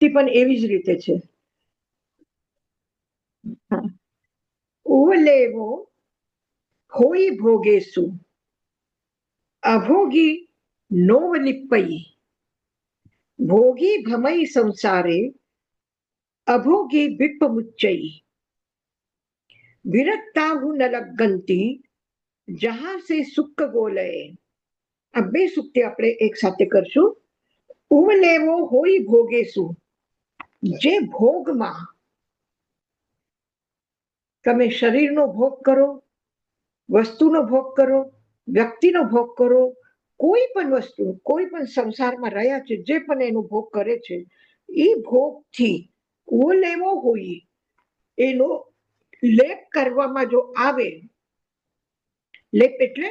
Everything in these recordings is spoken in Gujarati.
પણ એવી જ રીતે છે. ઉવલેવો હોઈ ભોગેસુ અભોગી નોવલિપ્પઈ ભોગી ભમઈ સંસારે અભોગી વિપ્પમુચ્ચઈ વિરક્તાહુ ન લગ્ગંતી જહાં સે સુખ ગોલય. આ બે સુક્તિ આપણે એક સાથે કરશું. ઉવલેવો હોઈ ભોગેસુ, જે ભોગમાં તમે શરીરનો ભોગ કરો, વસ્તુનો ભોગ કરો, વ્યક્તિનો ભોગ કરો, કોઈ પણ વસ્તુ, કોઈ પણ સંસારમાં રહ્યા છે જે પણ એનો ભોગ કરે છે, એ ભોગથી ઉવલેવો હોય એનો લેપ કરવામાં જો આવે, લેપ એટલે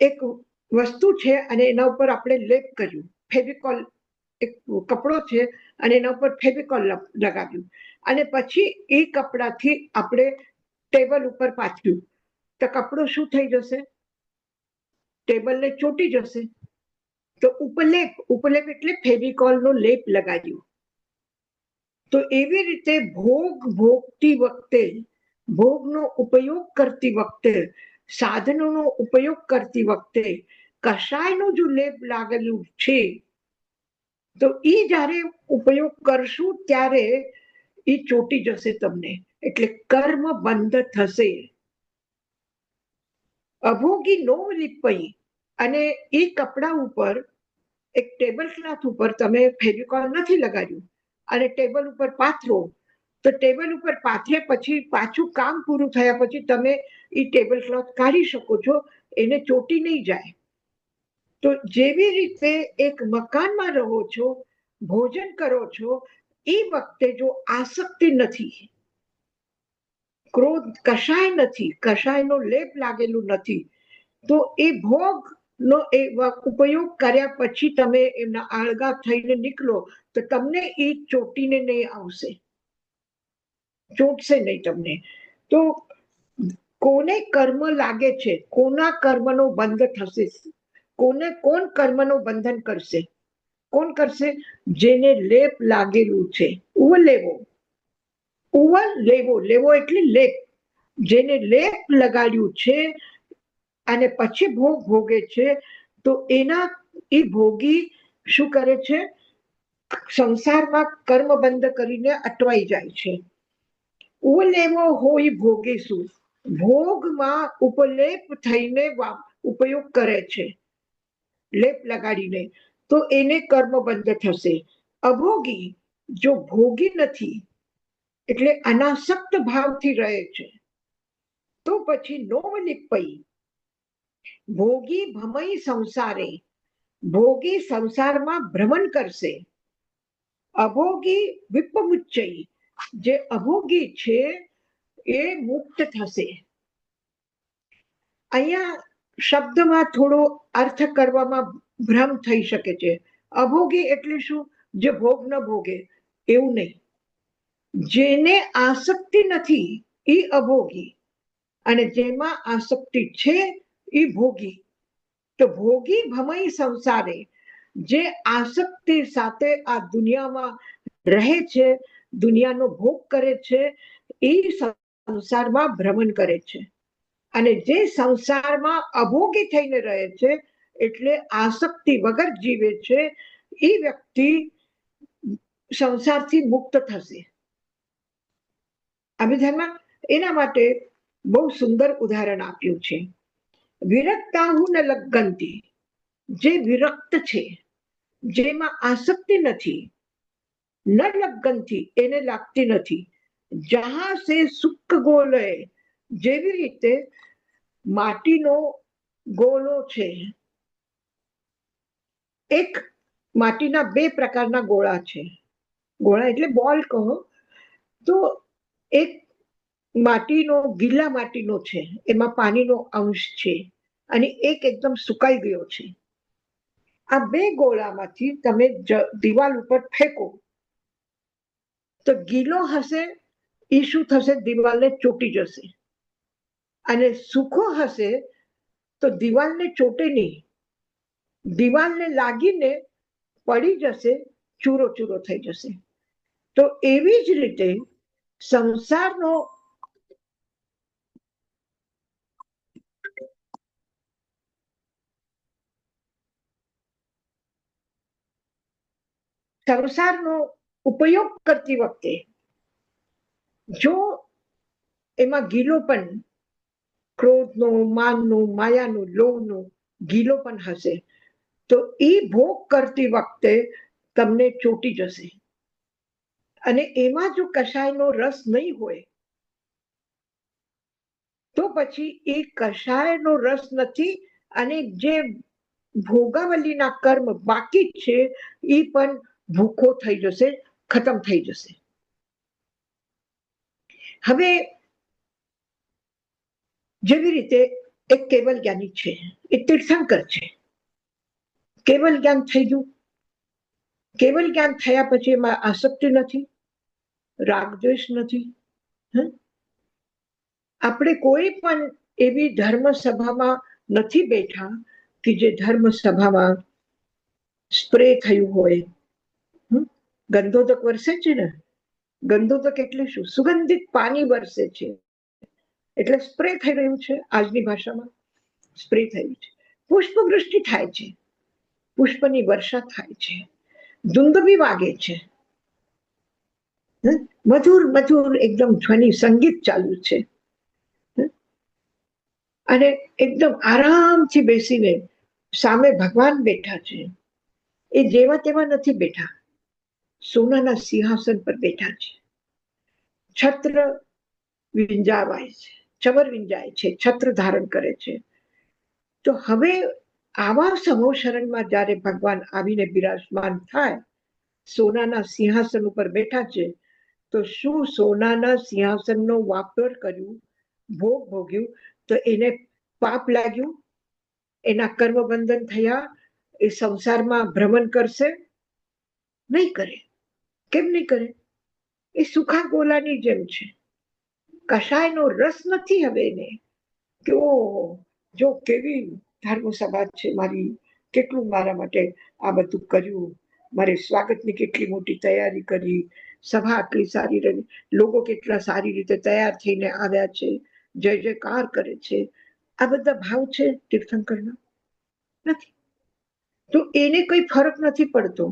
એક વસ્તુ છે અને એના ઉપર આપણે લેપ કર્યું, ફેવિકોલ એક કપડો છે અને એના ઉપર ફેવિકોલ લગાવ્યું અને પછી એ કપડાથી આપણે ટેબલ ઉપર પાથર્યું, તો કપડું શું થઈ જશે? ટેબલને ચોટી જશે. તો ઉપલેપ, ઉપલેપ એટલે ફેવિકોલનો લેપ લગાવ્યું. તો એવી રીતે ભોગ ભોગતી વખતે, ભોગનો ઉપયોગ કરતી વખતે, સાધનોનો ઉપયોગ કરતી વખતે કશાયનું જો લેપ લાગેલું છે, તો એ જ્યારે ઉપયોગ કરશું ત્યારે એ ચોટી જશે તમને, એટલે કર્મ બંધ થશે. અભોગી નોવ લીપઈ, અને એ કપડા ઉપર, એક ટેબલ ક્લોથ ઉપર તમે ફેવિકોલ નથી લગાડ્યું અને ટેબલ ઉપર પાથરો, તો ટેબલ ઉપર પાથરે પછી પાછું કામ પૂરું થયા પછી તમે એ ટેબલ ક્લોથ કાઢી શકો છો, એને ચોટી નહીં જાય. તો જેવી રીતે એક મકાનમાં રહો છો, ભોજન કરો છો, એ વખતે જો આસક્તિ નથી, ક્રોધ કશાય નથી, કશાયનો લેપ લાગેલું નથી, તો એ ભોગ નો એ ઉપયોગ કર્યા પછી તમે એમના આળગા થઈને નીકળો તો તમને એ ચોટીને નહીં આવશે, ચોટશે નહીં તમને. તો કોને કર્મ લાગે છે, કોના કર્મનો બંધ થશે, કોને કોણ કર્મનું બંધન કરશે? કોણ કરશે? જેને લેપ લાગેલું છે. ઉવલેવો, ઉવલ લેવો, લેવો એટલે લેપ, જેને લેપ લગાડ્યું છે અને પછી ભોગ ભોગે છે, તો એના એ ભોગી શું કરે છે? સંસારમાં કર્મ બંધ કરીને અટવાઈ જાય છે. ઉવલેવો હોય ભોગેશું, ભોગમાં ઉપલેપ થઈને ઉપયોગ કરે છે, લેપ લગાડીને, તો એને કર્મ બંધ થશે. અભોગી, જો ભોગી નથી એટલે અનાસક્ત ભાવથી રહે છે, તો પછી નોવલિપ્પઈ, ભોગી ભમઈ સંસારે, ભોગી સંસારમાં ભ્રમણ કરશે. અભોગી વિપ્પમુચ્ચઈ, જે અભોગી છે એ મુક્ત થશે. અહીંયા શબ્દમાં થોડો અર્થ કરવામાં ભ્રમ થઈ શકે છે. અભોગી એટલે શું? જે ભોગ ન ભોગે, એવું નહીં. જેને આસક્તિ નથી એ અભોગી, અને જેમાં આસક્તિ છે એ ભોગી. તો ભોગી ભમઈ સંસારે, જે આસક્તિ સાથે આ દુનિયામાં રહે છે, દુનિયાનો ભોગ કરે છે, એ સંસારમાં ભ્રમણ કરે છે. અને જે સંસારમાં અભોગી થઈને રહે છે, એટલે આસક્તિ વગર જીવે છે, એ વ્યક્તિ સંસારથી મુક્ત થશે. અભિધર્મમાં એના માટે બહુ સુંદર ઉદાહરણ આપ્યું છે. વિરક્તાહુ ન લગ્ગંતી, જે વિરક્ત છે, જેમાં આસક્તિ નથી, ન લગ્ગંતી એને લાગતી નથી, જહાં સે સુખ ગોલય, જેવી રીતે માટીનો ગોળો છે, એક માટીના બે પ્રકારના ગોળા છે, ગોળા એટલે બોલ કહો, તો એક માટીનો, ગીલા માટીનો છે, એમાં પાણીનો અંશ છે, અને એક એકદમ સુકાઈ ગયો છે. આ બે ગોળામાંથી તમે દિવાલ ઉપર ફેંકો, તો ગીલો હશે એ શું થશે? દિવાલને ચોટી જશે. અને સૂકો હશે તો દિવાલને ચોટે નહીં, દિવાલને લાગીને પડી જશે, ચૂરો ચૂરો થઈ જશે. તો એવી જ રીતે સંસારનો સંસારનો ઉપયોગ કરતી વખતે જો એમાં ગીલો પણ ક્રોધનો, માનનો, માયાનો, લોભનો ગીલો પણ હશે તો એ ભોગ કરતી વખતે તમને ચોટી જશે. અને એમાં જો કષાયનો રસ નહીં હોય તો પછી એ કષાયનો રસ નથી અને જે ભોગાવલીના કર્મ બાકી છે એ પણ ભૂખો થઈ જશે, ખતમ થઈ જશે. હવે જેવી રીતે એક કેવલ જ્ઞાની છે, એ તીર્થંકર છે. કેવલ જ્ઞાન થઈ ગયું. કેવલ જ્ઞાન થયા પછી એમાં આસક્તિ નથી, રાગદ્વેષ નથી. આપણે કોઈ પણ એવી ધર્મ સભામાં નથી બેઠા કે જે ધર્મ સભામાં સ્પ્રે થયું હોય. ગંધોદક વરસે છે ને, ગંધોદક એટલે શું? સુગંધિત પાણી વરસે છે, એટલે સ્પ્રે થઈ રહ્યું છે. આજની ભાષામાં સ્પ્રે થયું છે. પુષ્પવૃષ્ટિ થાય છે, પુષ્પની વર્ષા થાય છે, દુંદુભી વાગે છે, મધુર મધુર એકદમ ધ્વનિ સંગીત ચાલુ છે, અને એકદમ આરામથી બેસીને સામે ભગવાન બેઠા છે. એ જેવા તેવા નથી બેઠા, સોનાના સિંહાસન પર બેઠા છે. છત્ર વિંજાવાય છે, ચમર વિંજાય છે, છત્ર ધારણ કરે છે. તો હવે આવા સમોશરણમાં જ્યારે ભગવાન આવીને બિરાજમાન થાય, સોનાના સિંહાસન ઉપર બેઠા છે, તો શું સોનાના સિંહાસનનો વાપર કર્યું, ભોગ ભોગ્યું, તો એને પાપ લાગ્યું? એના કર્મ બંધન થયા? એ સંસારમાં ભ્રમણ કરશે? નહીં કરે. કેમ નહીં કરે? એ સુખા ગોલાની જેમ છે. કશાયનો રસ નથી હવે એને કે ઓ જો કેવી ધર્મ સભા છે મારી, કેટલું મારા માટે આ બધું કર્યું, મારે સ્વાગતની કેટલી મોટી તૈયારી કરી, સભા આટલી સારી રહી, લોકો કેટલા સારી રીતે તૈયાર થઈને આવ્યા છે, જય જયકાર કરે છે. આ બધા ભાવ છે તીર્થંકરના? નથી. તો એને કોઈ ફરક નથી પડતો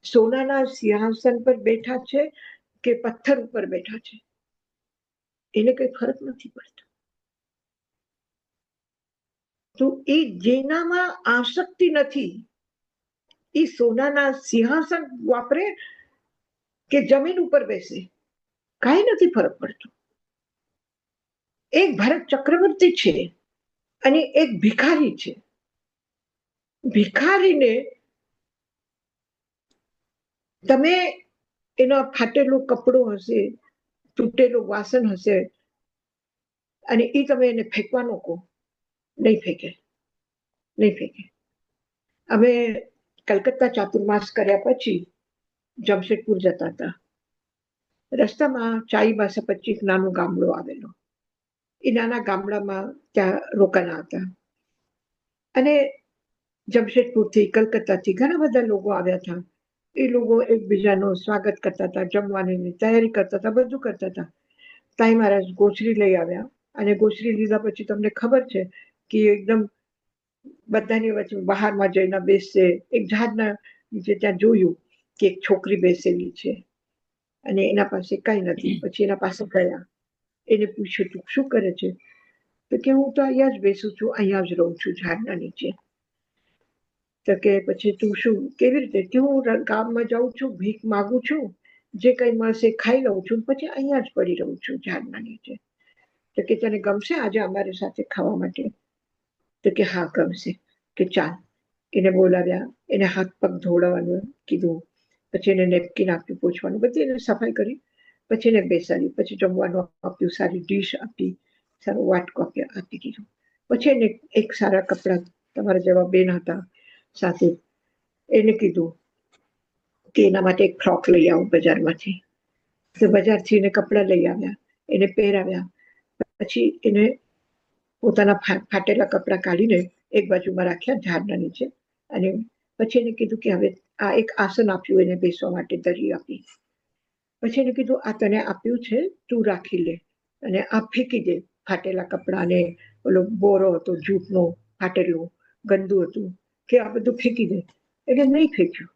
સોનાના સિંહાસન પર બેઠા છે કે પથ્થર ઉપર બેઠા છે, એને કઈ ફરક નથી પડતો. તો એ જેનામાં આસક્તિ નથી એ સોનાના સિંહાસન વાપરે કે જમીન ઉપર બેસે, કઈ નથી ફરક પડતો. એક ભરત ચક્રવર્તી છે અને એક ભિખારી છે. ભિખારીને તમે એનો ફાટેલો કપડો હશે, તૂટેલું વાસણ હશે, અને એ તમે એને ફેંકવાનું કહો, નહીં ફેંકે, નહીં ફેંકે. અમે કલકત્તા ચાતુર્માસ કર્યા પછી જમશેદપુર જતા હતા. રસ્તામાં ચાઈબાસા પછી એક નાનું ગામડું આવેલું. એ નાના ગામડામાં ત્યાં રોકાણા હતા. અને જમશેદપુરથી, કલકત્તાથી ઘણા બધા લોકો આવ્યા હતા. એ લોકો એકબીજાનું સ્વાગત કરતા હતા, જમવાની તૈયારી કરતા હતા, બધું કરતા હતા. તાઈ મહારાજ ગોચરી લઈ આવ્યા, અને ગોચરી લીધા પછી તમને ખબર છે કે એકદમ બધાની વચ્ચે બહારમાં જઈને બેસશે. એક ઝાડના નીચે ત્યાં જોયું કે એક છોકરી બેસેલી છે અને એના પાસે કઈ નથી. પછી એના પાસે ગયા, એને પૂછ્યું તું શું કરે છે? તો કે હું તો અહીંયા જ બેસું છું, અહીંયા જ રહું છું ઝાડના નીચે. તો કે પછી તું શું કેવી રીતે? કે હું ગામમાં જાઉં છું, ભીખ માગું છું, જે કઈ મળશે ખાઈ લઉં છું, પછી અહીંયા જ પડી રહું છું ઝાડના નીચે. તો કે તને ગમશે આજે અમારી સાથે ખાવા માટે? તો કે હા ગમશે. કે ચાલ. એને બોલાવ્યા, એને હાથ પગ ધોવડાવવાનું કીધું, પછી એને નેપકિન આપ્યું પોછવાનું, બધી એને સફાઈ કરી, પછી એને બેસાડી, પછી જમવાનું આપ્યું, સારી ડીશ આપી, સારો વાટકો આપી દીધું. પછી એને એક સારા કપડા, તમારા જેવા બેન હતા સાથે, એને કીધું કે એના માટે એક ફ્રોક લઈ આવું બજારમાંથી. તો બજારથી એને કપડા લઈ આવ્યા, એને પહેરાવ્યા. પછી એને પોતાના ફાટેલા કપડા કાઢીને એક બાજુમાં રાખ્યા ઝાડના નીચે, અને પછી એને કીધું કે હવે આ એક આસન આપ્યું એને બેસવા માટે, દરી આપી. પછી એને કીધું આ તને આપ્યું છે, તું રાખી લે અને આ ફેંકી દે, ફાટેલા કપડાને ઓલો બોરો હતો જૂટનો ફાટેલો ગંદુ હતું, કે આ બધું ફેંકી દે. એટલે નહીં ફેંક્યું.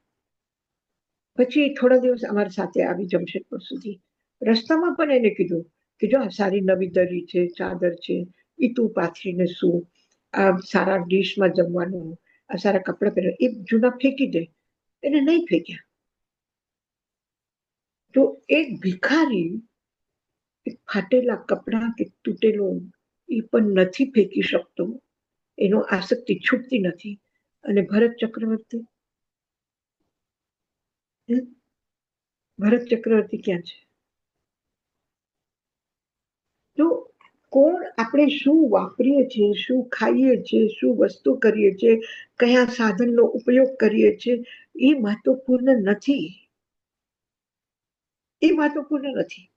પછી થોડા દિવસ અમારી સાથે આવી જમશેદપુર સુધી. રસ્તામાં પણ એને કીધું કે જો આ સારી નવી દરી છે, ચાદર છે, એ તું પાથરીને શું, આ સારા ડીશમાં જમવાનું, આ સારા કપડા પહેરવા, એ જૂના ફેંકી દે. એને નહીં ફેંક્યા. તો એક ભિખારી ફાટેલા કપડા કે તૂટેલો એ પણ નથી ફેંકી શકતો, એનો આસક્તિ છૂટતી નથી. અને ભરત ચક્રવર્તી, ભરત ચક્રવર્તી ક્યાં છે? તો કોણ, આપણે શું વાપરીએ છીએ, શું ખાઈએ છીએ, શું વસ્તુ કરીએ છીએ, કયા સાધનનો ઉપયોગ કરીએ છીએ, એ મહત્વપૂર્ણ નથી. એ મહત્વપૂર્ણ નથી.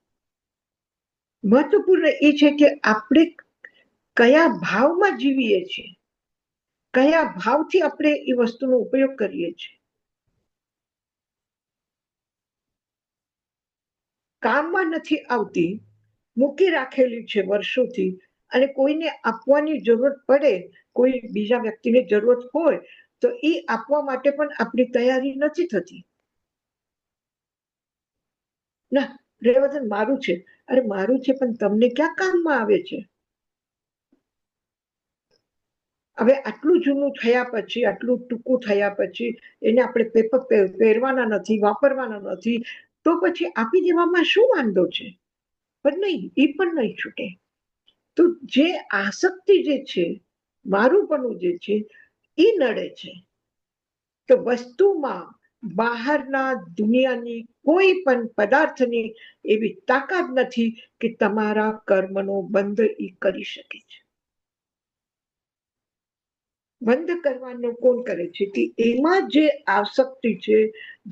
મહત્વપૂર્ણ એ છે કે આપણે કયા ભાવમાં જીવીએ છીએ, કયા ભાવથી આપણે એ વસ્તુનો ઉપયોગ કરીએ છીએ. કામમાં નથી આવતી, મૂકી રાખેલી છે વર્ષોથી, અને કોઈને આપવાની જરૂરત પડે, કોઈ બીજા વ્યક્તિને જરૂરત હોય તો એ આપવા માટે પણ આપણી તૈયારી નથી થતી. ના, રેવતન મારું છે. અરે મારું છે, પણ તમને ક્યાં કામમાં આવે છે? હવે આટલું જૂનું થયા પછી, આટલું ટૂંકું થયા પછી એને આપણે પેપર પહેરવાના નથી, વાપરવાના નથી, તો પછી આપી દેવામાં શું વાંધો છે? પણ નહીં, એ પણ નહીં છૂટે. તો જે આસક્તિ જે છે, મારુંપણું જે છે, એ નડે છે. તો વસ્તુમાં બહારના દુનિયાની કોઈ પણ પદાર્થની એવી તાકાત નથી કે તમારા કર્મનો બંધ એ કરી શકે છે. બંધ કરવાનું કોણ કરે છે? કે એમાં જે આસક્તિ છે,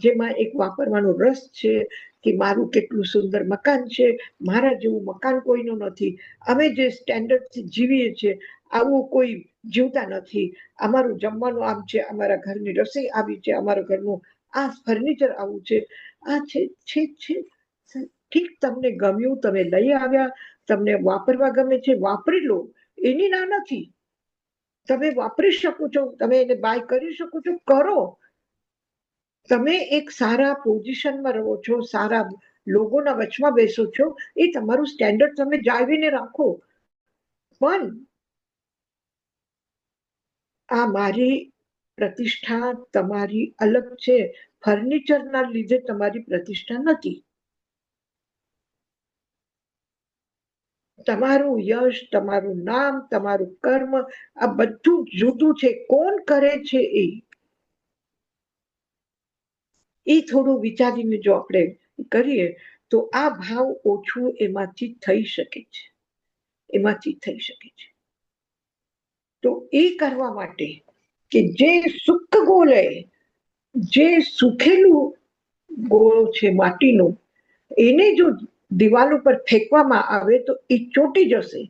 જેમાં એક વાપરવાનો રસ છે, કે મારું કેટલું સુંદર મકાન છે, મારા જેવું મકાન કોઈનું નથી, અમે જે સ્ટેન્ડર્ડથી જીવીએ છીએ આવું કોઈ જીવતા નથી, અમારું જમવાનું આમ છે, અમારા ઘરની રસોઈ આવી છે, અમારા ઘરનું આ ફર્નિચર આવું છે, આ છે છે છે. ઠીક, તમને ગમ્યું, તમે લઈ આવ્યા, તમને વાપરવા ગમે છે, વાપરી લો, એની ના નથી. તમે વાપરી શકો છો, તમે એને બાય કરી શકો છો, કરો. તમે એક સારા પોઝિશનમાં રહો છો, સારા લોકોના વચમાં બેસો છો, એ તમારું સ્ટેન્ડર્ડ તમે જાળવીને રાખો. પણ આ મારી પ્રતિષ્ઠા તમારી અલગ છે, ફર્નિચરના લીધે તમારી પ્રતિષ્ઠા નથી. તમારું યશ, તમારું નામ, તમારું કર્મ, આ બધું જુદું છે. કોણ કરે છે એ થોડું વિચારીને જો આપણે કરીએ તો આ ભાવ ઓછું એમાંથી થઈ શકે છે. એમાંથી થઈ શકે છે. તો એ કરવા માટે કે જે સુખ ગોલે, જે સુખેલું ગોળ છે માટીનો, એને જો દિવાલ ઉપર ફેંકવામાં આવે તો એ ચોટી જશે.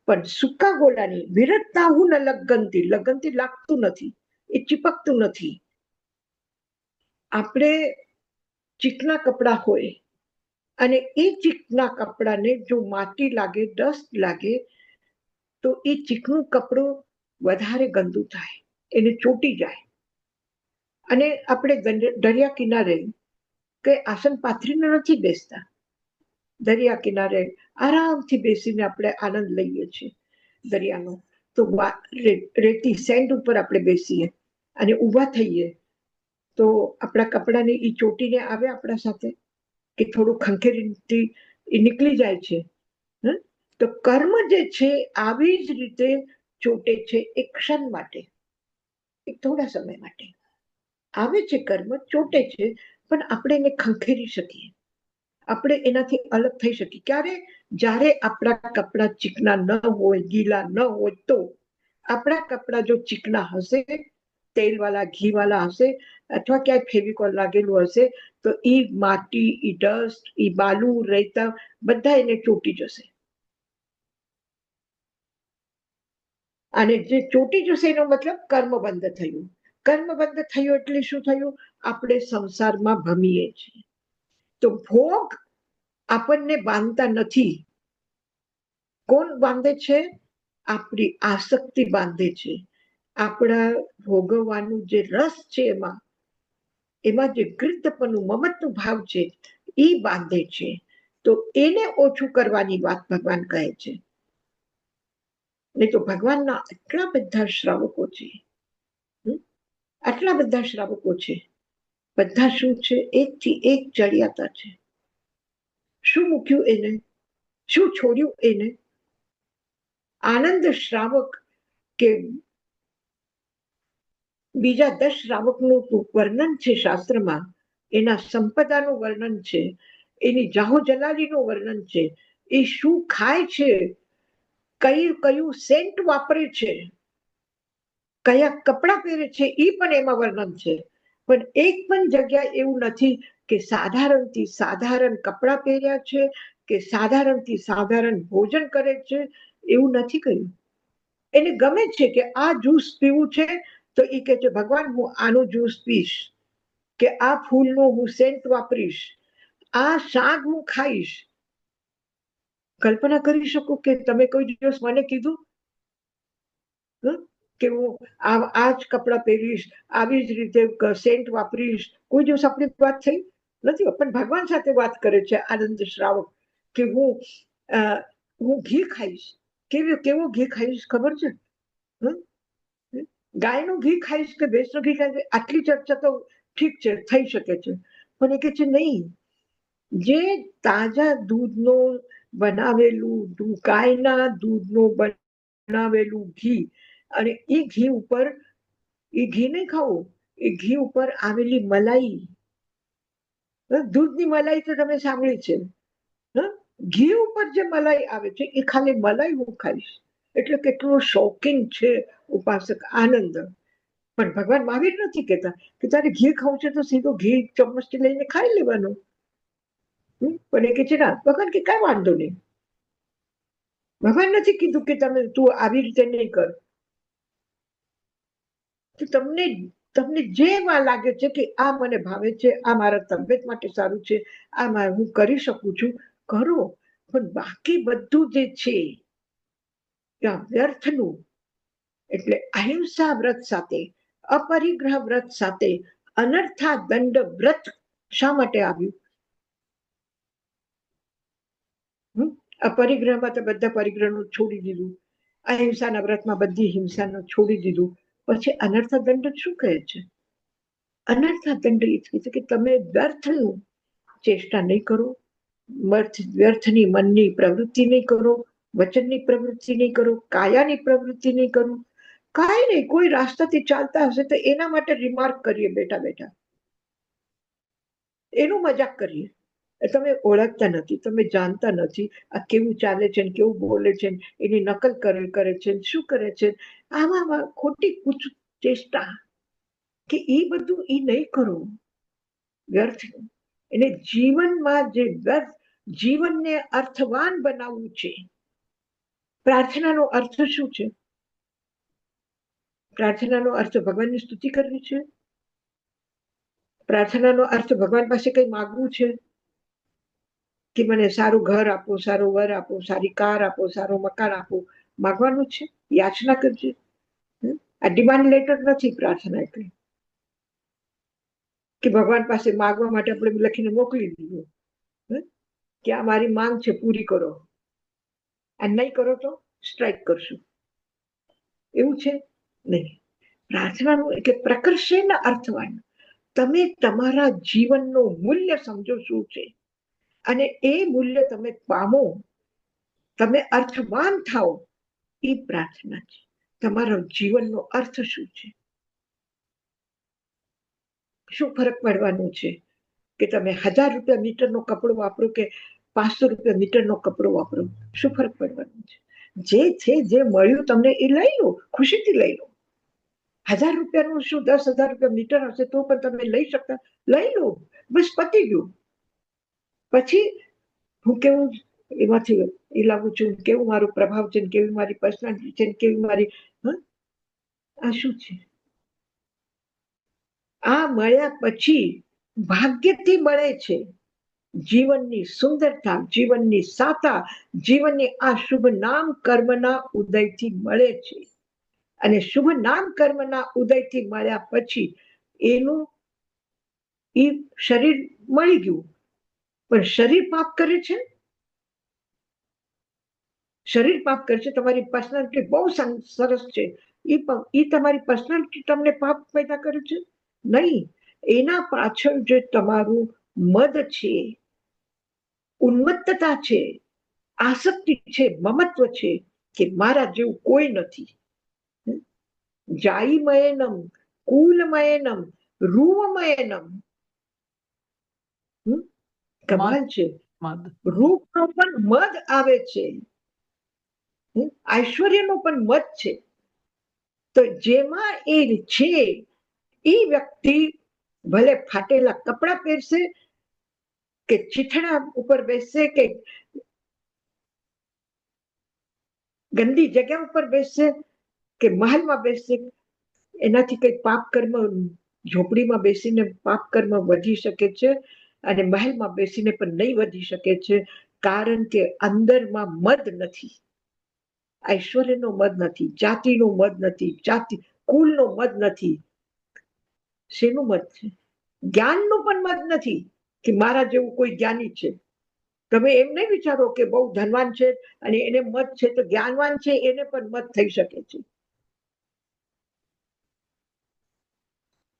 પણ સૂકા ગોળાની વિરતતા હું ન લગનથી, લગનથી લાગતું નથી, એ ચીપકતું નથી. આપણે ચીકણા કપડા હોય અને એ ચીકણા કપડાને જો માટી લાગે, ડસ્ટ લાગે, તો એ ચીકણું કપડું વધારે ગંદુ થાય, એને ચોટી જાય. અને આપણે દરિયા કિનારે કે આસન પાથરીને નથી બેસતા, દરિયા કિનારે આરામથી બેસીને આપણે આનંદ લઈએ છીએ દરિયાનો. તો રેતી સેન્ડ ઉપર આપણે બેસીએ અને ઊભા થઈએ તો આપણા કપડાને એ ચોટીને આવે આપણા સાથે, કે થોડું ખંખેરીથી એ નીકળી જાય છે. તો કર્મ જે છે આવી જ રીતે ચોટે છે, એક ક્ષણ માટે, એક થોડા સમય માટે આવે છે કર્મ, ચોટે છે, પણ આપણે એને ખંખેરી શકીએ, આપણે એનાથી અલગ થઈ શકીએ. ક્યારે? જ્યારે આપણા કપડા ચીકણા ન હોય, ગીલા ન હોય, તો આપણા કપડા જો ચીકણા હશે, તેલ વાળા, ઘી વાળા હશે, અથવા ક્યાંય ફેવિકોલ લાગેલું હશે, તો એ માટી, એ ડસ્ટ, એ બાલુ, રેતા બધા એને ચોટી જશે. અને જે ચોટી જશે એનો મતલબ કર્મ બંધ થયું. કર્મ બંધ થયું એટલે શું થયું? આપણે સંસારમાં ભમીએ છીએ. તો ભોગ આપણને બાંધતા નથી. કોણ બાંધે છે? આપણી આસક્તિ બાંધે છે. આપણા ભોગવવાનું જે રસ છે એમાં જે ગૃહ્ધપણું મમત્વનું ભાવ છે એ બાંધે છે. તો એને ઓછું કરવાની વાત ભગવાન કહે છે. નહીં તો ભગવાનના આટલા બધા શ્રાવકો છે, આટલા બધા શ્રાવકો છે, બધા શું છે? એકથી એક ચડિયાતા છે. શું મૂક્યું એને? શું છોડ્યું એને? આનંદ શ્રાવક કે બીજા 10 શ્રાવકનું વર્ણન છે શાસ્ત્રમાં. એના સંપદાનું વર્ણન છે, એની જાહો જલાલીનું વર્ણન છે. એ શું ખાય છે, કયું સેન્ટ વાપરે છે, કયા કપડા પહેરે છે, એ પણ એમાં વર્ણન છે. પણ એક પણ જગ્યા એવું નથી કે સાધારણથી સાધારણ કપડા પહેર્યા છે કે સાધારણથી સાધારણ ભોજન કરે છે, એવું નથી કહ્યું. એને ગમે છે કે આ જ્યુસ પીવું છે, તો એ કહે છે ભગવાન હું આનું જ્યુસ પીશ, કે આ ફૂલનો હું સેન્ટ વાપરીશ, આ શાક હું ખાઈશ. કલ્પના કરી શકો કે તમે કોઈ દિવસ મને કીધું કે હું આ જ કપડા પહેરીશ, આવી જ રીતે સેન્ટ વાપરીશ? કોઈ દિવસ આપણી વાત થઈ નથી. પણ ભગવાન સાથે વાત કરે છે આનંદ શ્રાવક કે હું ઘી ખાઈશ. કેવો ઘી ખાઈશ ખબર છે? ગાયનું ઘી ખાઈશ કે ભેંસનું ઘી ખાઈશ? આટલી ચર્ચા તો ઠીક છે, થઈ શકે છે. પણ એ કે છે નહીં, જે તાજા દૂધનો બનાવેલું, ગાયના દૂધનું બનાવેલું ઘી, અને એ ઘી ઉપર, એ ઘી નહીં ખાવું, એ ઘી ઉપર આવેલી મલાઈ, દૂધની મલાઈ તો તમે સાંભળી છે. ઘી ઉપર જે મલાઈ આવે છે એ ખાલી મલાઈ હું ખાઈશ. એટલે કેટલો શોખીન છે ઉપાસક આનંદ. પણ ભગવાન મહાવીર નથી કહેતા કે તારે ઘી ખાવું છે તો સીધો ઘી ચમચથી લઈને ખાઈ લેવાનું. પણ એ કે છે ના, ભગવાન કે કઈ વાંધો નહીં. ભગવાન નથી કીધું કે તું આવી રીતે નહીં કર. તો તમને જેમાં લાગે છે કે આ મને ભાવે છે, આ મારા તબિયત માટે સારું છે, આ હું કરી શકું છું, કરો. પણ બાકી બધું જે છે ત્યાં વ્યર્થનું. એટલે અહિંસા વ્રત સાથે, અપરિગ્રહ વ્રત સાથે અનર્થા દંડ વ્રત શા માટે આવ્યું? અપરિગ્રહમાં તો બધા પરિગ્રહનું છોડી દીધું, અહિંસાના વ્રતમાં બધી હિંસાનું છોડી દીધું. પછી અનર્થા દંડ શું કહે છે? અનર્થા દંડ એ છે કે તમે વ્યર્થનું ચેષ્ટા નહીં કરો, વ્યર્થની મનની પ્રવૃત્તિ નહીં કરો, વચનની પ્રવૃત્તિ નહીં કરો, કાયાની પ્રવૃત્તિ નહીં કરો. કાંઈ નહીં, કોઈ રાસ્તાથી ચાલતા હશે તો એના માટે રિમાર્ક કરીએ બેઠા બેઠા, એનું મજાક કરીએ. તમે ઓળખતા નથી, તમે જાણતા નથી આ કેવું ચાલે છે, કેવું બોલે છે, એની નકલ કરે છે, શું કરે છે. આમાં ખોટી કુછ ચેષ્ટા કે એ બધું એ નહીં કરો. વ્યર્થ. એને જીવનમાં જે વ્યર્થ, જીવનને અર્થવાન બનાવવું છે. પ્રાર્થનાનો અર્થ શું છે? પ્રાર્થનાનો અર્થ ભગવાનની સ્તુતિ કરવી છે. પ્રાર્થનાનો અર્થ ભગવાન પાસે કઈ માગવું છે કે મને સારું ઘર આપો, સારો વર આપો, સારી કાર આપો, સારું મકાન આપો, માગવાનું છે, યાચના કરજે. આ ડિમાન્ડ લેટર નથી પ્રાર્થના. એટલે કે ભગવાન પાસે માગવા માટે આપણે લખીને મોકલી દીધું કે આ મારી માંગ છે, પૂરી કરો, અને નહીં કરો તો સ્ટ્રાઇક કરશું, એવું છે નહીં. પ્રાર્થનાનું એટલે પ્રકર્ષેના અર્થવાન. તમે તમારા જીવનનું મૂલ્ય સમજો શું છે, અને એ મૂલ્ય તમે પામો, તમે અર્થવાન થાઓ, એ પ્રાર્થના છે. તમારો જીવનનો અર્થ શું છે? શું ફરક પડવાનું છે કે તમે 1000 રૂપિયા મીટરનો કપડો વાપરો કે 500 રૂપિયા મીટરનો કપડો વાપરો? શું ફરક પડવાનું છે? જે છે, જે મળ્યું તમને એ લઈ લો, ખુશીથી લઈ લો. 1000 રૂપિયાનું શું 10,000 રૂપિયા મીટર હશે તો પણ તમે લઈ શકતા, લઈ લો, બસ પતી ગયું. પછી હું કેવું એમાંથી એ લાગુ છું, કેવું મારો પ્રભાવ છે, કેવી મારી પર્સનાલિટી છે, કેવી મારી આ શું છે? આ મળ્યા પછી ભાગ્યથી મળે છે. જીવનની સુંદરતા, જીવનની સાતા, જીવનની આ શુભ નામ કર્મના ઉદયથી મળે છે. અને શુભ નામ કર્મના ઉદયથી મળ્યા પછી એનું એ શરીર મળી ગયું, પણ શરીર પાપ કરે છે. શરીર પાપ કરે છે. તમારી પર્સનાલિટી બહુ સરસ છે, એ તમારી પર્સનાલિટી તમને પાપ પેદા કરે છે? નહીં. એના પાછળ જે તમારું મદ છે, ઉન્મત્તતા છે, આસક્તિ છે, મમત્વ છે કે મારા જેવું કોઈ નથી. જાઈમયનમ, કુલમયનમ, રૂપમયનમ. કમાલ છે. રૂપનો પણ મદ આવે છે, ઐશ્વર્યનો પણ મદ છે. તો જેમાં એ છે એ વ્યક્તિ ભલે ફાટેલા કપડા પહેરશે કે ચીથડા ઉપર બેસશે કે ગંદી જગ્યા ઉપર બેસશે કે મહેલમાં બેસશે, એનાથી કઈ પાપ કર્મ ઝોપડીમાં બેસીને પાપ કર્મ વધી શકે છે અને મહેલમાં બેસીને પણ નહીં વધી શકે છે, કારણ કે અંદરમાં મદ નથી, ઐશ્વર્યનો મદ નથી, જાતિનો મદ નથી, જાતિ કુલનો મદ નથી. શેનું મદ છે? જ્ઞાનનું પણ મદ નથી કે મારા જેવું કોઈ જ્ઞાની છે. તમે એમ નહીં વિચારો કે બહુ ધનવાન છે અને એને મત છે તો જ્ઞાનવાન છે એને પણ મત થઈ શકે છે.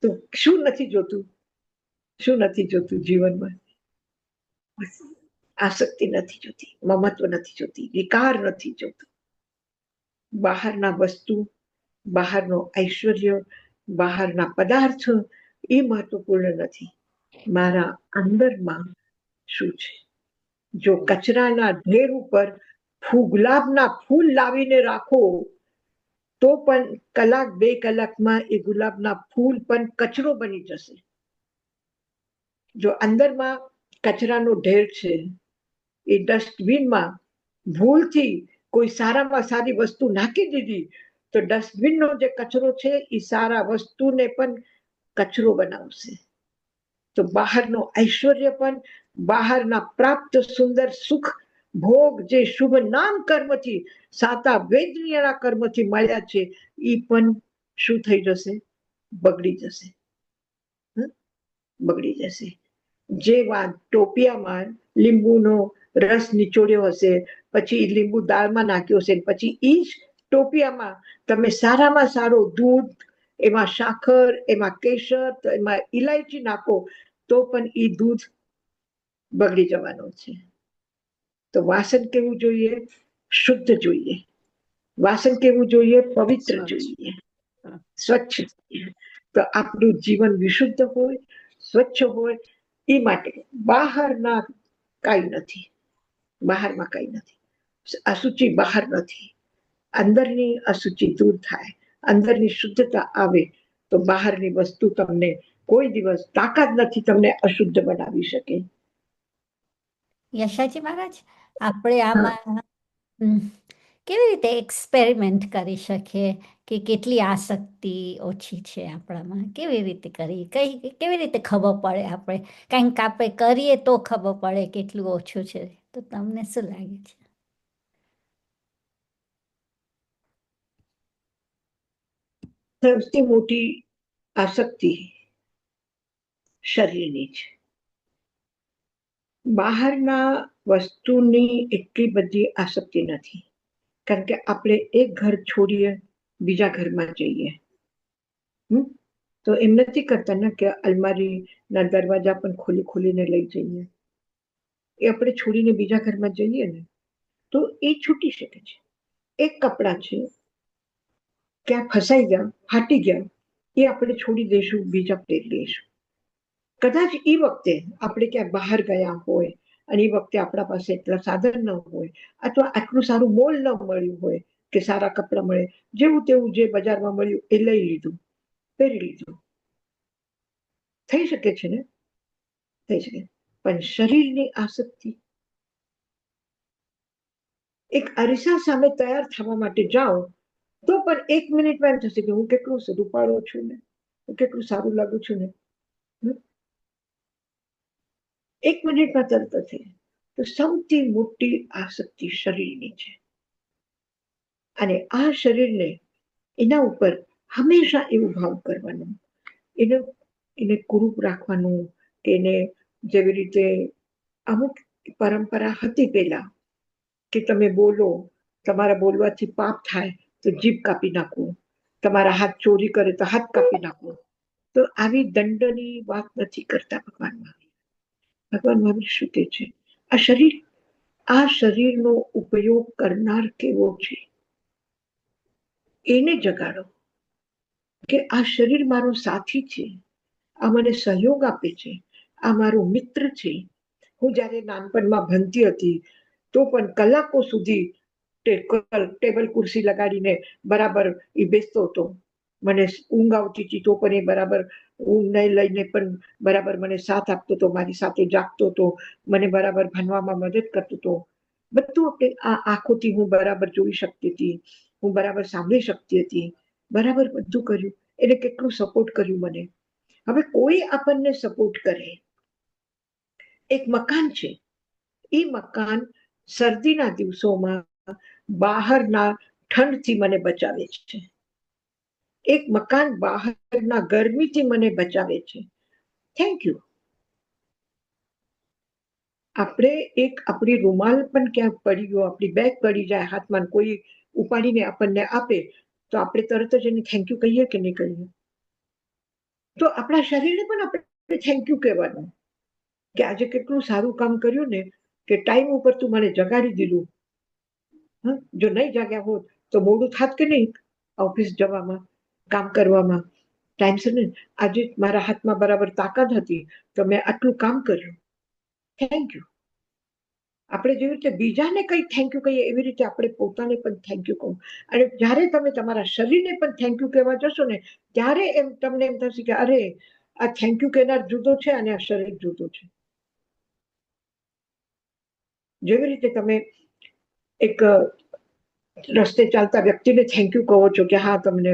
તો શું નથી જોતું? શું નથી જોતું જીવનમાં? આસક્તિ નથી જોતી, મમત્વ નથી જોતી, વિકાર નથી જોતું. બહારના વસ્તુ, બહારનો ઐશ્વર્ય, બહારના પદાર્થ એ મહત્વપૂર્ણ નથી. મારા અંદરમાં શું છે? જો કચરાના ઢેર ઉપર ગુલાબના ફૂલ લાવીને રાખો તો પણ કલાક બે કલાકમાં એ ગુલાબના ફૂલ પણ કચરો બની જશે. જો અંદરમાં કચરાનો ઢેર છે, એ ડસ્ટબિનમાં ભૂલથી કોઈ સારામાં સારી વસ્તુ નાખી દીધી તો ડસ્ટબિનનો જે કચરો છે એ સારા વસ્તુને પણ કચરો બનાવશે. તો બહારનો ઐશ્વર્ય પણ, બહારના પ્રાપ્ત સુંદર સુખ ભોગ જે શુભ નામ કર્મથી, સાતા વેદનીયના કર્મથી મળ્યા છે, એ પણ શું થઈ જશે? બગડી જશે. બગડી જશે. જે વાત ટોપિયામાં લીંબુનો રસ નિચોડ્યો હશે, પછી લીંબુ દાળમાં નાખ્યો હશે, પછી એ જ ટોપિયામાં તમે સારામાં સારો દૂધ, એમાં સાકર, એમાં કેસર, એમાં ઇલાયચી નાખો તો પણ એ દૂધ બગડી જવાનું છે. તો વાસણ કેવું જોઈએ? શુદ્ધ જોઈએ. વાસણ કેવું જોઈએ? પવિત્ર જોઈએ, સ્વચ્છ જોઈએ. તો આપણું જીવન વિશુદ્ધ હોય, સ્વચ્છ હોય. એ માટે બહારના કઈ નથી, બહારમાં કઈ નથી. અશુચિ બહાર નથી, અંદરની અશુચિ દૂર થાય, અંદરની શુદ્ધતા આવે તો બહારની વસ્તુ તમને કોઈ દિવસ તાકાત નથી તમને અશુદ્ધ બનાવી શકે. યશાજી મહારાજ, આપણે આમાં કેવી રીતે એક્સપેરિમેન્ટ કરી શકીએ કે કેટલી આસક્તિ ઓછી છે આપણામાં? કેવી રીતે કરી, કેવી રીતે ખબર પડે? આપણે કંઈક આપણે કરીએ તો ખબર પડે કેટલું ઓછું છે. તો તમને શું લાગે છે? સૌથી મોટી આસક્તિ શરીરની છે. બહારના વસ્તુની એટલી બધી આસક્તિ નથી, કારણ કે આપણે એક ઘર છોડીએ બીજા ઘરમાં જઈએ તો એમ નથી કરતા ને કે અલમારીના દરવાજા પણ ખોલી ખોલીને લઈ જઈએ. એ આપણે છોડીને બીજા ઘરમાં જઈએ ને તો એ છૂટી શકે છે. એક કપડાં છે, ક્યાં ફસાઈ ગયા, ફાટી ગયા, એ આપણે છોડી દઈશું, બીજા પહેરી લઈશું. કદાચ એ વખતે આપણે ક્યાંક બહાર ગયા હોય અને એ વખતે આપણા પાસે એટલા સાધન ન હોય, અથવા આટલું સારું મોલ ન મળ્યું હોય કે સારા કપડાં મળે, જેવું તેવું જે બજારમાં મળ્યું એ લઈ લીધું, પહેરી લીધું. થઈ શકે છે ને? થઈ શકે. પણ શરીરની આસક્તિ, એક અરીસા સામે તૈયાર થવા માટે જાઓ તો પણ 1 મિનિટમાં એમ થશે કે હું કેટલું રૂપાળો છું ને, કેટલું સારું લાગુ છું ને, 1 મિનિટમાં તરત થઈ. તો સૌથી મોટી આસક્તિ શરીરની છે, અને આ શરીરને એના ઉપર હંમેશા એવું ભાવ કરવાનું, એને કુરૂપ રાખવાનું, કે એને જેવી રીતે અમુક પરંપરા હતી પેલા કે તમે બોલો, તમારા બોલવાથી પાપ થાય તો જીભ કાપી નાખવું, તમારા હાથ ચોરી કરે તો હાથ કાપી નાખવો. તો આવી દંડની વાત નથી કરતા ભગવાન મહાવીર. ભગવાન મહાવીર શું કે છે, આ શરીરનો ઉપયોગ કરનાર કેવો છે એને જગાડો, કે આ શરીર મારો સાથી છે, આ મને સહયોગ આપે છે, આ મારો મિત્ર છે. હું જ્યારે નાનપણમાં ભણતી હતી તો પણ કલાકો સુધી ટેબલ ખુરશી લગાડીને બરાબર એ બેસતો હતો. મને ઊંઘ આવતી હતી તો પણ એ બરાબર ઊંઘ નહીં લઈને પણ બરાબર મને સાથ આપતો હતો, મારી સાથે જાગતો હતો, મને બરાબર ભણવામાં મદદ કરતો હતો. બધું આ આંખોથી હું બરાબર જોઈ શકતી હતી, હું બરાબર સાંભળી શકતી હતી, બરાબર બધું કર્યું. એને કેટલું સપોર્ટ કર્યું મને. હવે કોઈ આપણને સપોર્ટ કરે, એક મકાન છે, એ મકાન શરદીના દિવસોમાં બહારના ઠંડથી મને બચાવે છે, એક મકાન બહારના ગરમીથી મને બચાવે છે. Thank you. આપણે આપણી રૂમાલ પણ ક્યાંક પડી ગયો, આપણી બેગ પડી જાય હાથમાં, કોઈ ઉપાડીને આપણને આપે તો આપણે તરત જ એને થેન્ક યુ કહીએ કે નહીં કહીએ? તો આપણા શરીરને પણ આપણે થેન્ક યુ કહેવાનું, કે આજે કેટલું સારું કામ કર્યું ને, કે ટાઈમ ઉપર તું મને જગાડી દીધું. જો નહીં જાગ્યા હોત તો મોડું થાત કે નહીં ઓફિસ જવામાં, કામ કરવામાં ટાઈમસર નહીં. આજે મારા હાથમાં બરાબર તાકાત હતી તો મેં આટલું કામ કર્યું. Thank you. આપણે જેવી રીતે બીજાને કંઈ થેન્ક યુ કહીએ એવી રીતે આપણે પોતાને પણ થેન્ક યુ કહો. અને જ્યારે તમે તમારા શરીરને પણ થેન્ક યુ કહેવા જશો ને, ત્યારે તમને એમ થશે કે અરે આ થેન્ક યુ કહેનાર જુદો છે અને આ શરીર જુદો છે. જેવી રીતે તમે એક રસ્તે ચાલતા વ્યક્તિને થેન્ક યુ કહો છો કે હા તમને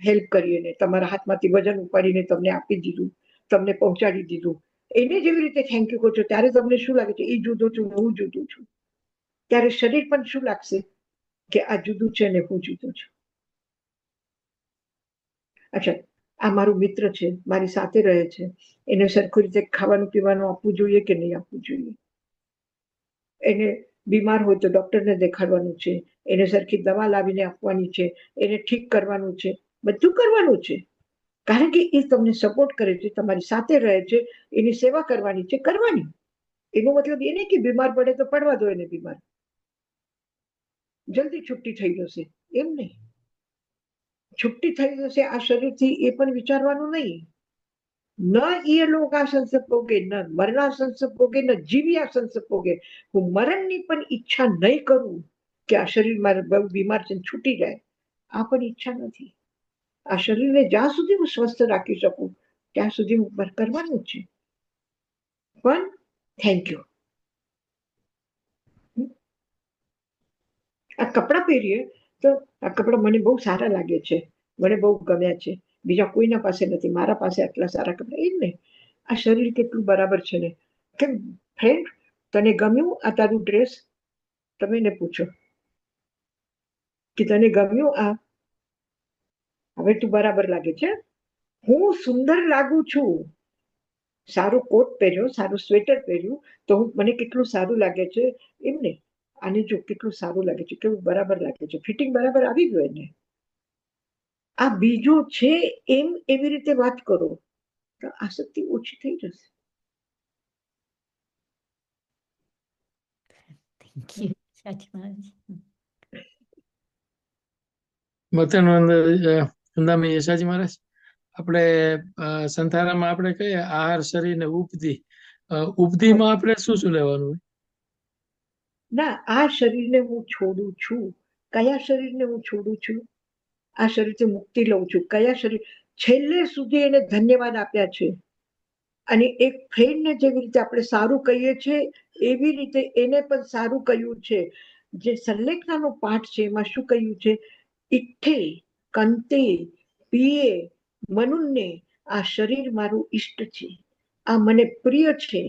હેલ્પ કરીને, તમારા હાથમાંથી વજન ઉપાડીને તમને આપી દીધું, તમને પહોંચાડી દીધું, એને જેવી રીતે થેન્ક યુ કહો છો ત્યારે તમને શું લાગે છે, એ જુદો છું, હું જુદો છું. ત્યારે શરીર પણ શું લાગશે કે આ જુદું છે ને હું જુદો છું. અચ્છા, આ મારું મિત્ર છે, મારી સાથે રહે છે, એને સરખી રીતે ખાવાનું પીવાનું આપવું જોઈએ કે નહીં આપવું જોઈએ? એને બીમાર હોય તો ડોક્ટરને દેખાડવાનું છે, એને સરખી દવા લાવીને આપવાની છે, એને ઠીક કરવાનું છે, બધું કરવાનું છે. કારણ કે એ તમને સપોર્ટ કરે છે, તમારી સાથે રહે છે, એની સેવા કરવાની છે, કરવાની. એનો મતલબ એ નહીં કે બીમાર પડે તો પડવા દો એને બીમાર, જલ્દી છુટ્ટી થઈ જશે એમ નહીં. છુટ્ટી થઈ જશે આ શરીરથી એ પણ વિચારવાનું નહીં. ન એ લોક આ સંસપોગે, ન મરણા સંસપોગે, ન જીવી આ સંસપોગે. હું મરણની પણ ઈચ્છા નહીં કરું કે આ શરીર મારે બહુ બીમાર છે છૂટી જાય, આ પણ ઈચ્છા નથી. આ શરીરને જ્યાં સુધી હું સ્વસ્થ રાખી શકું ત્યાં સુધી હું કરવાનું છે. પણ થેન્ક યુ. આ કપડાં પહેરીએ તો આ કપડાં મને બહુ સારા લાગે છે, મને બહુ ગમ્યા છે, બીજા કોઈના પાસે નથી, મારા પાસે આટલા સારા કપડાં. એ જ નહીં, આ શરીર કેટલું બરાબર છે ને. કેમ ફ્રેન્ડ, તને ગમ્યું આ તારું ડ્રેસ? તમે એને પૂછો કે તને ગમ્યું આ? હવે તું બરાબર લાગે છે, હું સુંદર લાગુ છું. સારું કોટ પહેર્યો, સારું સ્વેટર પહેર્યું તો મને કેટલું સારું લાગે છે એમ નહીં. આને જો કેટલું સારું લાગે છે, કેવું બરાબર લાગે છે, ફિટિંગ બરાબર આવી ગયું એને. આ બીજું છે એમ એવી રીતે વાત કરો તો આસક્તિ ઓછી થઈ જશે. Thank you. સાચી વાત. વંદામી યશાજી મહારાજ, આપણે સંથારામાં આપણે કહીએ આહાર શરીર ને ઉપધી, ઉપધીમાં આપણે શું શું લેવાનું હોય? ના, આ શરીરને હું છોડું છું. કયા શરીરને હું છોડું છું? આ શરીરથી મુક્તિ લઉં છું. કયા શરીર? છેલ્લે સુધી એને ધન્યવાદ આપ્યા છે. અને એક ફ્રેન્ડને જેવી રીતે આપણે સારું કહીએ છીએ એવી રીતે એને પણ સારું કહ્યું છે. જે સંલેખનાનો પાઠ છે એમાં શું કહ્યું છે? ઇઠ્ઠે કંતે પિયે મનુન્ને આ શરીર મારું ઈષ્ટ છે, આ મને પ્રિય છે,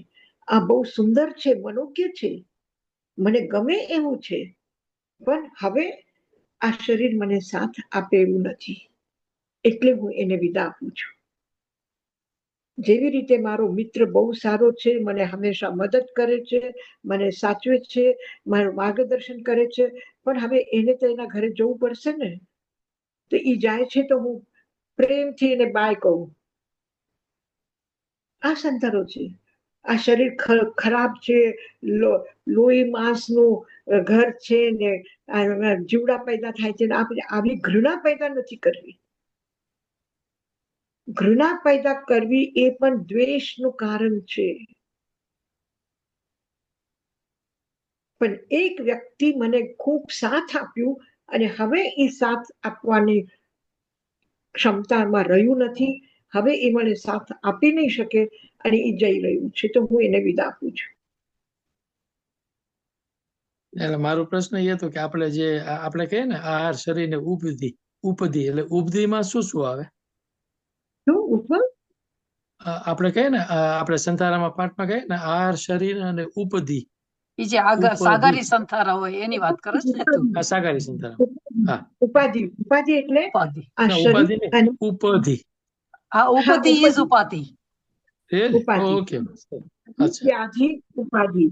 આ બહુ સુંદર છે, મનોજ્ઞ છે, મને ગમે એવું છે, પણ હવે આ શરીર મને સાથ આપે એવું નથી, એટલે હું એને વિદા આપું છું. જેવી રીતે મારો મિત્ર બહુ સારો છે, મને હંમેશા મદદ કરે છે, મને સાચવે છે, મારું માર્ગદર્શન કરે છે, પણ હવે એને તો એના ઘરે જવું પડશે ને, તો એ જાય છે તો હું પ્રેમથી એને બાય કહું. આ સંતારો છે. આ શરીર ખરાબ છે, લોહી માંસનું ઘર છે ને જીવડા પેદા થાય છે, આવી ઘૃણા પેદા નથી કરવી. ઘૃણા પેદા કરવી એ પણ દ્વેષનું કારણ છે. પણ એક વ્યક્તિ મને ખૂબ સાથ આપ્યું અને હવે એ સાથ આપવાની ક્ષમતામાં રહ્યું નથી, હવે એ મને સાથ આપી નહીં શકે અને એ જઈ રહ્યું છે, તો હું એને વિદા આપું છું. એટલે મારો પ્રશ્ન એ હતો કે આપણે કહીએ ને આહાર શરીરને ઉપદી એટલે ઉપદીમાં શું શું આવે? આપણે કહીએ ને આપણે સંતારામાં પાઠમાં કહીએ ને આહાર શરીર અને ઉપદી. ઈ જે સાગારી સંથારા હોય એની વાત કરે છે ને તું? સાગારી સંતારા. ઉપાધિ એટલે ઉપાધિ. ઉપાધિ નહીં, ઉપધિ. હા, ઉપધિ ઇઝ ઉપાધિ. ઓકે, અચ્છા. વ્યાધિ ઉપાધિ.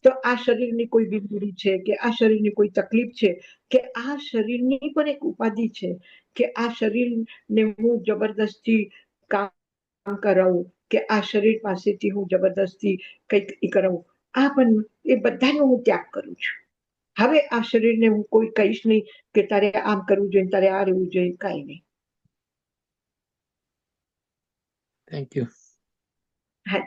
તો આ શરીરની કોઈ બીમારી છે કે આ શરીરની કોઈ તકલીફ છે કે આ શરીરની પણ એક ઉપાધિ છે કે આ શરીરને હું જબરદસ્તી કામ કરાવું કે આ શરીર પાસેથી હું જબરદસ્તી કંઈક કરાવું, આ પણ એ બધાનો હું ત્યાગ કરું છું. હવે આ શરીરને હું કોઈ કહીશ નહીં કે તારે આમ કરવું જોઈએ, તારે આ રહેવું જોઈએ, કાંઈ નહીં. Thank you. હા.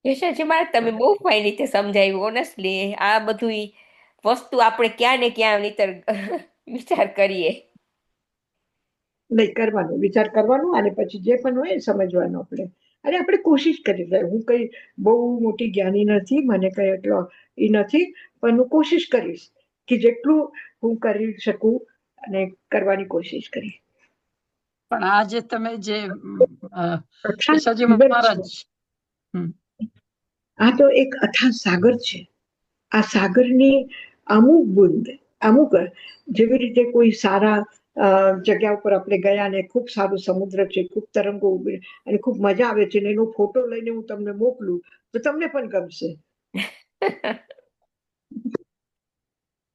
યશાજી મહારાજ, તમે બહુ ફાઇન રીતે સમજાવ્યું. ઓનેસ્ટલી આ બધું વસ્તુ આપણે ક્યાં ને ક્યાં નહીતર વિચાર કરીએ. નહીં, કરવાનો વિચાર કરવાનો અને પછી જે પણ હોય સમજવાનું આપણે. અને આપણે કોશિશ કરી રહ્યા. હું કઈ બહુ મોટી જ્ઞાની નથી, મને કઈ એટલો એ નથી, પણ હું કોશિશ કરીશ કે જેટલું હું કરી શકું અને કરવાની કોશિશ કરી. પણ આજે તમે જે યશાજી મહારાજ, આ તો એક અથાગ સાગર છે. આ સાગરની અમુક બુંદ, અમુક જેવી રીતે કોઈ સારા જગ્યા ઉપર આપણે ગયા ને ખૂબ સારું સમુદ્ર છે, ખૂબ તરંગો ઉભી અને ખૂબ મજા આવે છે, એનો ફોટો લઈને હું તમને મોકલું તો તમને પણ ગમશે.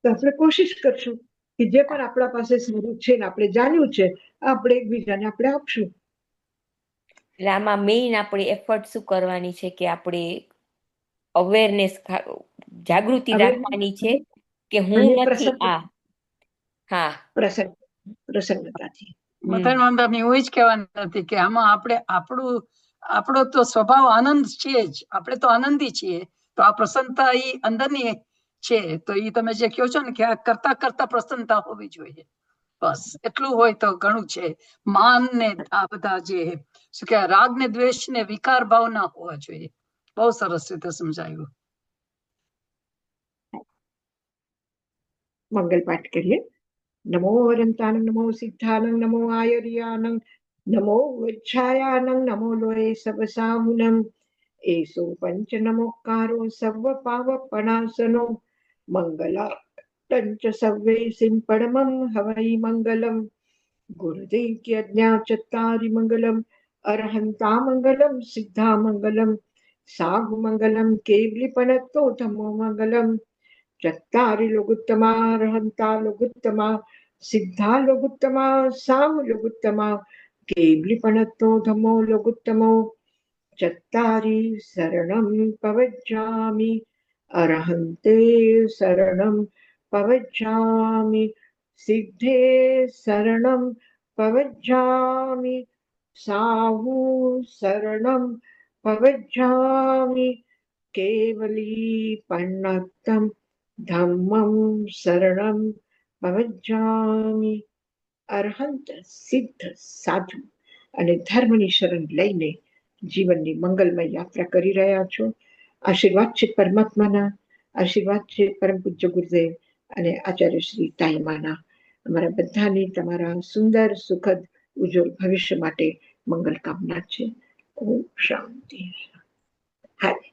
તો આપણે કોશિશ કરશું કે જે પણ આપણા પાસે સારું છે ને આપણે જાણ્યું છે, આપણે એકબીજાને આપણે આપશું. એટલે આમાં મેઇન આપણે એફર્ટ શું કરવાની છે કે આપણે અવેરનેસ, જાગૃતિ રાખવાની છે કે હું નથી આ. હા, પ્રસન્નતાથી. બધાને એવું જ કહેવાનું નથી કે આમાં આપણો તો સ્વભાવ આનંદ છે જ, આપણે તો આનંદી છીએ, તો આ પ્રસન્નતા એ અંદરની છે. તો એ તમે જે કહો છો ને કે આ કરતા કરતા પ્રસન્નતા હોવી જોઈએ, બસ એટલું હોય તો ઘણું છે. માન ને આ બધા જે શું કે રાગ ને દ્વેષ ને વિકાર ભાવ ના હોવા જોઈએ. બહુ સરસ રીતે સમજાયું. મંગલ પાઠ કરીએ. નમો વરંતાનંદ, નમો સિદ્ધાનંદ, નમો આયર્યાનંદ, નમો વૃક્ષાયાનંદ, નમો લોય સવસાહુનમ, એસો પંચ નમોકારો સર્વ પાવપનાસનો, મંગલા તંચ સર્વે સિંપડમમ હવૈ મંગલમ, ગુરુદેવ જ્ઞા ચત્તારી મંગલમ, અરહંતા મંગલમ, સિદ્ધા મંગલમ, સાહુ મંગલમ, કેવલી પણત્તો ધમો મંગલમ, ચત્તારી લોગુત્તમા, અરહંતા લોગુત્તમા, સિદ્ધા લોગુત્તમા, સાહુ લોગુત્તમા, કેવલી પણત્તો ધમો લોગુત્તમો, ચત્તારી શરણમ પવજ્જામિ, અરહંતે શરણમ પવજ્જામિ, સિદ્ધે શરણમ પવજ્જામિ, સાહુ શરણમ પવજ્જામિ, કેવલી પન્નતમ ધમ્મમ શરણમ પવજ્જામિ. અરહંત, સિદ્ધ, સાધુ અને ધર્મની શરણ લઈને જીવનની મંગલમય યાત્રા કરી રહ્યા છો. આશીર્વાદ છે પરમાત્માના, આશીર્વાદ છે પરમ પૂજ્ય ગુરુદેવ અને આચાર્ય શ્રી તાઈમાના અમારા બધાની તમારા સુંદર સુખદ ઉજ્જવળ ભવિષ્ય માટે મંગલ કામના છે. ઓમ શાંતિ. હાય.